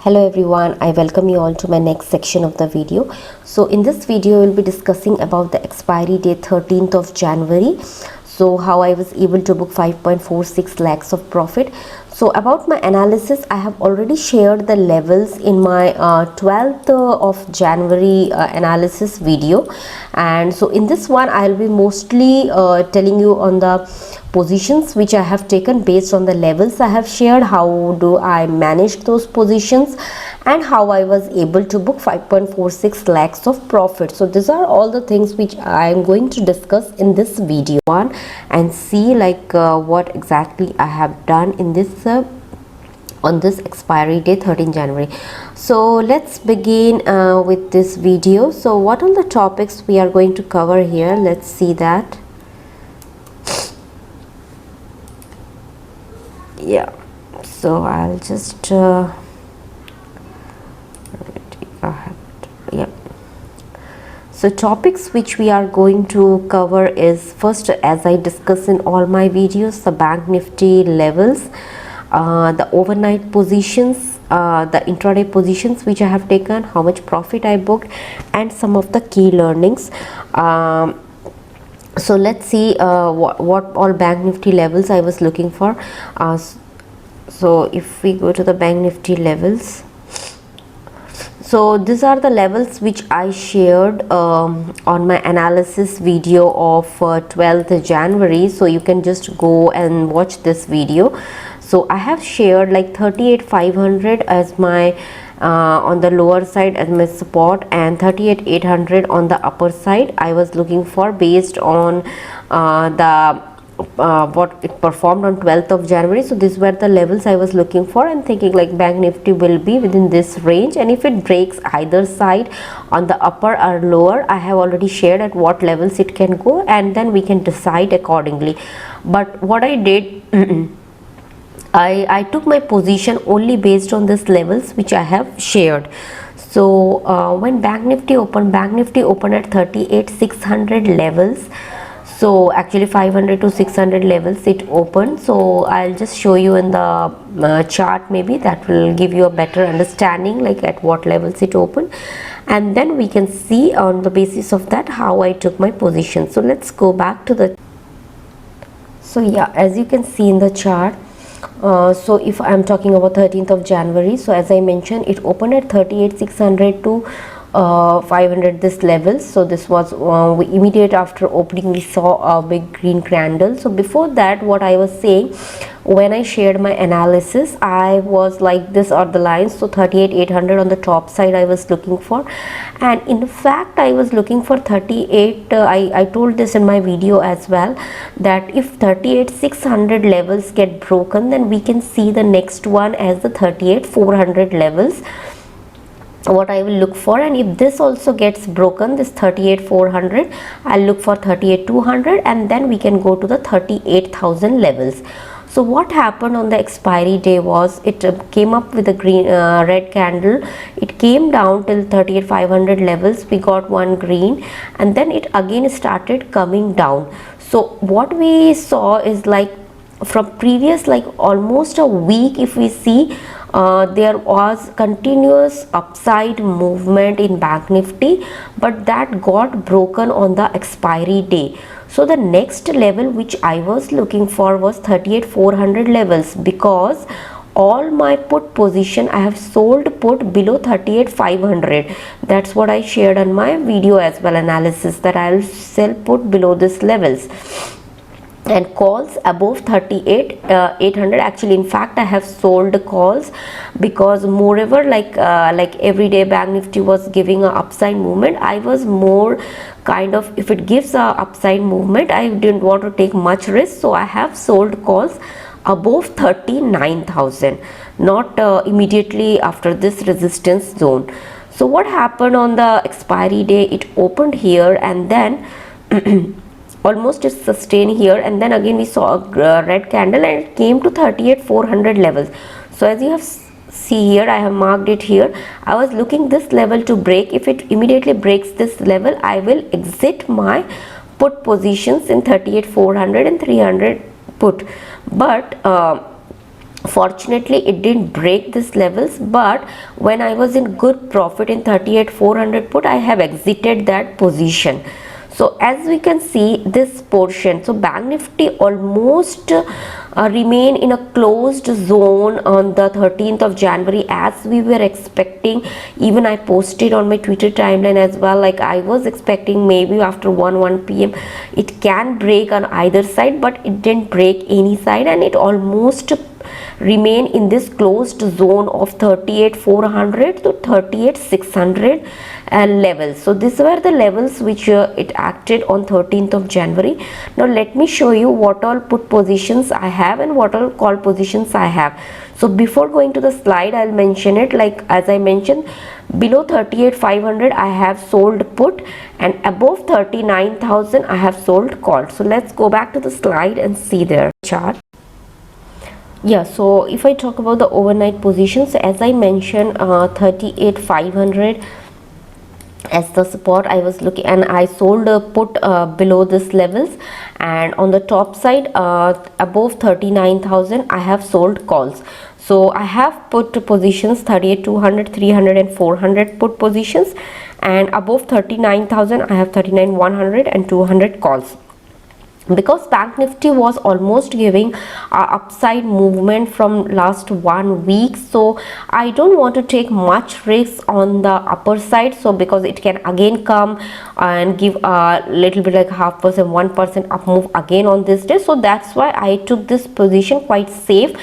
Hello everyone, I welcome you all to my next section of the video. So in this video we'll be discussing about the expiry day 13th of January. So how I was able to book 5.46 lakhs of profit. So about my analysis, I have already shared the levels in my 12th of January analysis video, and so in this one I'll be mostly telling you on the positions which I have taken based on the levels I have shared, how do I manage those positions, and how I was able to book 5.46 lakhs of profit. So these are all the things which I am going to discuss in this video and see like what exactly I have done in this on this expiry day 13 January. So let's begin with this video. So what are the topics we are going to cover here? Let's see that. Yeah, so I'll just so topics which we are going to cover is, first, as I discuss in all my videos, the bank nifty levels, the overnight positions, the intraday positions which I have taken, how much profit I booked, and some of the key learnings. So let's see what all bank nifty levels I was looking for. So if we go to the bank nifty levels, so these are the levels which I shared on my analysis video of 12th January. So you can just go and watch this video. So I have shared like 38,500 as my on the lower side as my support, and 38,800 on the upper side I was looking for based on what it performed on 12th of January. So these were the levels I was looking for and thinking like bank nifty will be within this range, and if it breaks either side on the upper or lower, I have already shared at what levels it can go, and then we can decide accordingly. But what I did I took my position only based on these levels which I have shared. So when bank nifty opened at 38,600 levels. So actually 500 to 600 levels it opened. So I'll just show you in the chart, maybe that will give you a better understanding like at what levels it opened, and then we can see on the basis of that how I took my position. So let's go back to the, so yeah, as you can see in the chart, so if I'm talking about 13th of January, so as I mentioned, it opened at 38,600 to 500 this levels. So this was immediate after opening we saw a big green candle. So before that, what I was saying when I shared my analysis, I was like, this are the lines. So 38,800 on the top side I was looking for, and in fact I was looking for 38. I told this in my video as well, that if 38,600 levels get broken, then we can see the next one as the 38,400 levels what I will look for. And if this also gets broken, this 38,400, I'll look for 38,200, and then we can go to the 38,000 levels. So what happened on the expiry day was it came up with a green red candle. It came down till 38,500 levels. We got one green, and then it again started coming down. So what we saw is like from previous like almost a week, if we see, there was continuous upside movement in bank nifty, but that got broken on the expiry day. So the next level which I was looking for was 38,400 levels, because all my put position I have sold put below 38,500. That's what I shared on my video as well, analysis, that I'll sell put below this levels, and calls above 38,800. Actually, in fact, I have sold calls, because moreover like every day bank nifty was giving a upside movement. I was more kind of, if it gives a upside movement, I didn't want to take much risk, so I have sold calls above 39,000, not immediately after this resistance zone. So what happened on the expiry day, it opened here and then almost it sustained here, and then again we saw a red candle and it came to 38,400 levels. So as you have see here, I have marked it here. I was looking this level to break. If it immediately breaks this level, I will exit my put positions in 38,400 and 300 put. But Fortunately it didn't break these levels, but when I was in good profit in 38,400 put, I have exited that position. So as we can see this portion, so Bank Nifty almost remain in a closed zone on the 13th of January as we were expecting. Even I posted on my Twitter timeline as well, like I was expecting maybe after 1 p.m. it can break on either side, but it didn't break any side, and it almost remain in this closed zone of 38,400 to 38,600 levels. So these were the levels which it acted on 13th of January. Now let me show you what all put positions I have and what all call positions I have. So before going to the slide, I'll mention it, like as I mentioned, below 38,500 I have sold put, and above 39,000 I have sold call. So let's go back to the slide and see their chart. Yeah, so if I talk about the overnight positions, as I mentioned, 38,500 as the support I was looking, and I sold a put below this levels, and on the top side above 39,000 I have sold calls. So I have put positions 38,200, 300 and 400 put positions, and above 39,000 I have 39,100 and 200 calls. Because Bank Nifty was almost giving upside movement from last 1 week, so I don't want to take much risk on the upper side, so because it can again come and give a little bit like 0.5%, 1% up move again on this day. So that's why I took this position quite safe.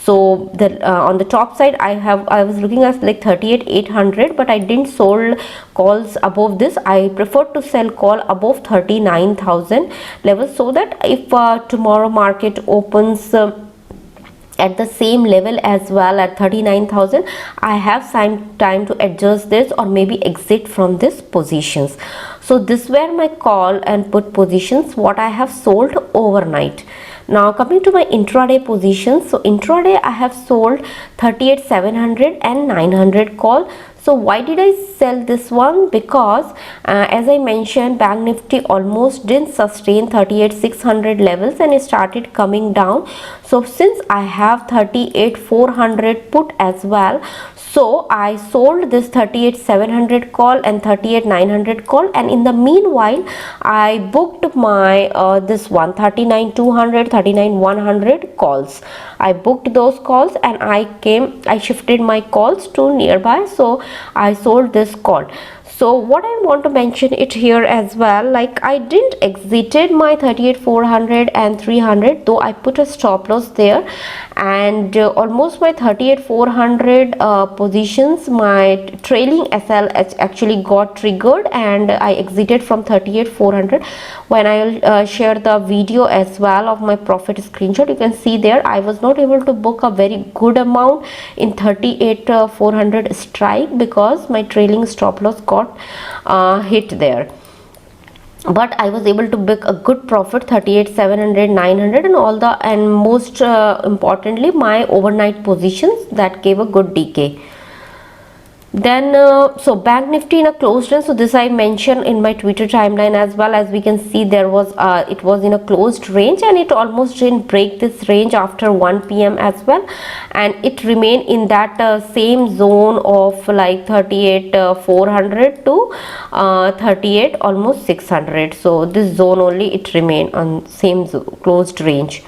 So the on the top side I was looking at like 38,800, but I didn't sold calls above this. I prefer to sell call above 39,000 levels, so that if tomorrow market opens at the same level as well at 39,000, I have some time to adjust this or maybe exit from this positions. So this were my call and put positions what I have sold overnight. Now coming to my intraday positions, so intraday I have sold 38,700 and 900 call. So why did I sell this one? Because as I mentioned, Bank Nifty almost didn't sustain 38,600 levels and it started coming down. So since I have 38,400 put as well, so I sold this 38,700 call and 38,900 call, and in the meanwhile I booked my this one 39,200, 39,100 calls. I booked those calls and I shifted my calls to nearby, so I sold this call. So what I want to mention it here as well, like I didn't exited my 38,400 and 300, though I put a stop loss there, and almost my 38,400 positions, my trailing SL actually got triggered and I exited from 38,400. When I will share the video as well of my profit screenshot, you can see there I was not able to book a very good amount in 38,400 strike because my trailing stop loss got hit there, but I was able to book a good profit 38,700, 900 and all the, and most importantly my overnight positions that gave a good decay. Then so Bank Nifty in a closed range, so this I mentioned in my Twitter timeline as well. As we can see, there was it was in a closed range and it almost didn't break this range after 1 p.m. as well, and it remained in that same zone of like 38,400 to 38 almost 600. So this zone only it remained on same closed range.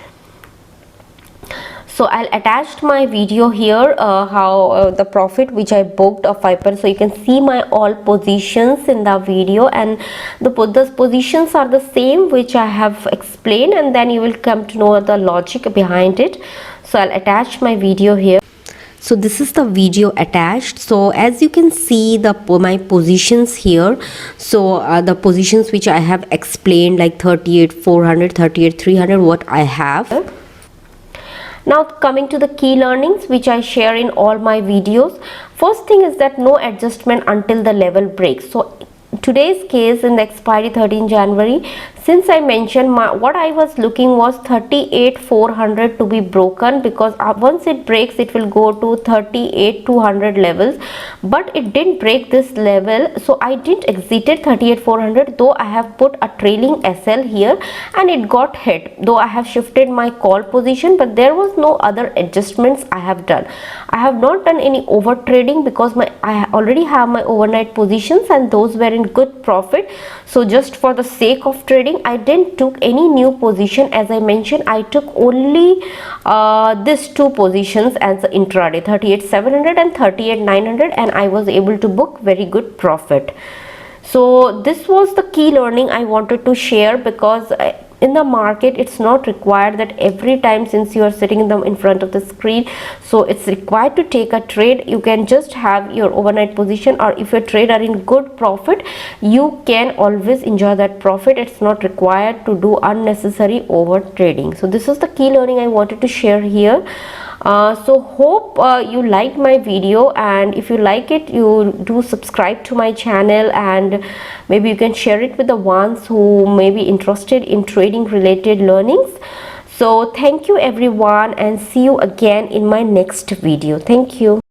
So I'll attach my video here how the profit which I booked of 5%, so you can see my all positions in the video, and those positions are the same which I have explained, and then you will come to know the logic behind it. So I'll attach my video here. So this is the video attached. So as you can see my positions here, so the positions which I have explained like 38,400, 38,300 what I have. Now coming to the key learnings which I share in all my videos. First thing is that no adjustment until the level breaks. So today's case in the expiry 13 January, since I mentioned what I was looking was 38,400 to be broken, because once it breaks it will go to 38,200 levels, but it didn't break this level, so I didn't exited 38,400, though I have put a trailing SL here and it got hit, though I have shifted my call position, but there was no other adjustments I have done. I have not done any over trading because I already have my overnight positions and those were in good profit. So just for the sake of trading, I didn't took any new position. As I mentioned, I took only these two positions as the intraday, 38,700 and 38,900, and I was able to book very good profit. So this was the key learning I wanted to share, because in the market it's not required that every time, since you are sitting in front of the screen, so it's required to take a trade. You can just have your overnight position, or if your trade are in good profit, you can always enjoy that profit. It's not required to do unnecessary over trading. So this is the key learning I wanted to share here. So hope you like my video, and if you like it, you do subscribe to my channel, and maybe you can share it with the ones who may be interested in trading related learnings. So thank you everyone, and see you again in my next video. Thank you.